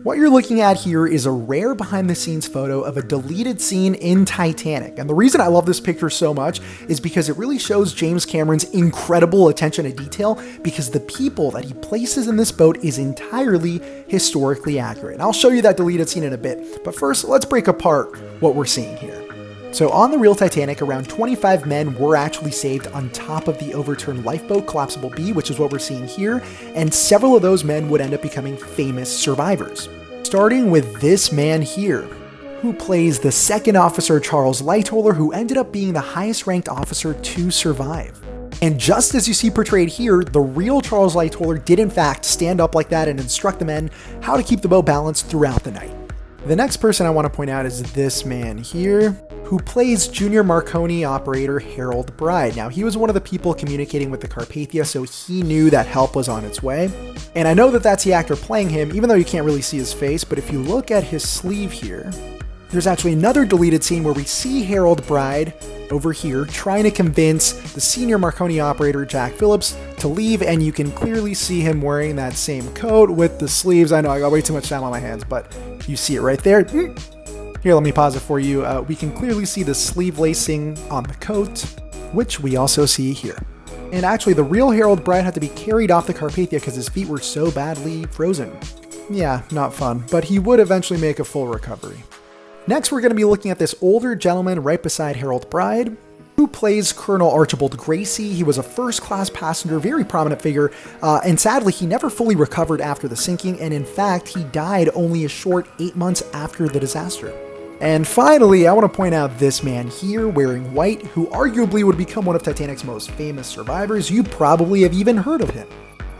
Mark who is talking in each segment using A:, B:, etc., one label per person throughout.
A: What you're looking at here is a rare behind the scenes photo of a deleted scene in Titanic. And the reason I love this picture so much is because it really shows James Cameron's incredible attention to detail, because the people that he places in this boat is entirely historically accurate. And I'll show you that deleted scene in a bit, but first let's break apart what we're seeing here. So on the real Titanic, around 25 men were actually saved on top of the overturned lifeboat Collapsible B, which is what we're seeing here, and several of those men would end up becoming famous survivors. Starting with this man here, who plays the second officer Charles Lightoller, who ended up being the highest ranked officer to survive. And just as you see portrayed here, the real Charles Lightoller did in fact stand up like that and instruct the men how to keep the boat balanced throughout the night. The next person I want to point out is this man here, who plays Junior Marconi operator Harold Bride. Now, he was one of the people communicating with the Carpathia, so he knew that help was on its way. And I know that that's the actor playing him, even though you can't really see his face, but if you look at his sleeve here, there's actually another deleted scene where we see Harold Bride over here trying to convince the senior Marconi operator Jack Phillips to leave, and you can clearly see him wearing that same coat with the sleeves. I know I got way too much time on my hands, but you see it right there. Here, let me pause it for you. We can clearly see the sleeve lacing on the coat, which we also see here. And actually, the real Harold Bride had to be carried off the Carpathia because his feet were so badly frozen. Yeah, not fun, but he would eventually make a full recovery. Next, we're going to be looking at this older gentleman right beside Harold Bride, who plays Colonel Archibald Gracie. He was a first-class passenger, very prominent figure, and sadly, he never fully recovered after the sinking, and in fact, he died only a short 8 months after the disaster. And finally, I want to point out this man here wearing white, who arguably would become one of Titanic's most famous survivors. You probably have even heard of him,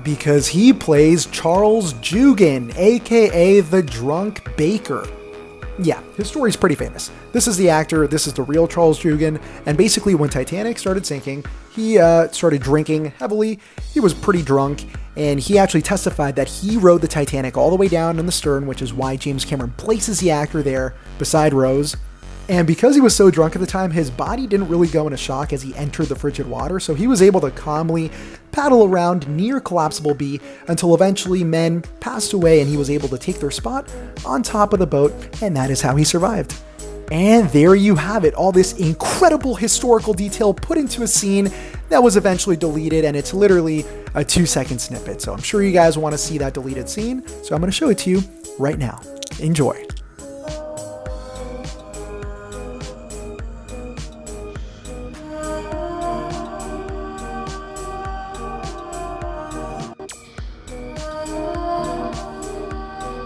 A: because he plays Charles Joughin, aka the Drunk Baker. Yeah, his story's pretty famous. This is the actor, this is the real Charles Joughin, and basically when Titanic started sinking, he started drinking heavily, he was pretty drunk, and he actually testified that he rode the Titanic all the way down in the stern, which is why James Cameron places the actor there beside Rose. And because he was so drunk at the time, his body didn't really go into shock as he entered the frigid water, so he was able to calmly paddle around near Collapsible B until eventually men passed away and he was able to take their spot on top of the boat, and that is how he survived. And there you have it, all this incredible historical detail put into a scene that was eventually deleted, and it's literally a 2-second snippet. So I'm sure you guys want to see that deleted scene, so I'm going to show it to you right now. Enjoy.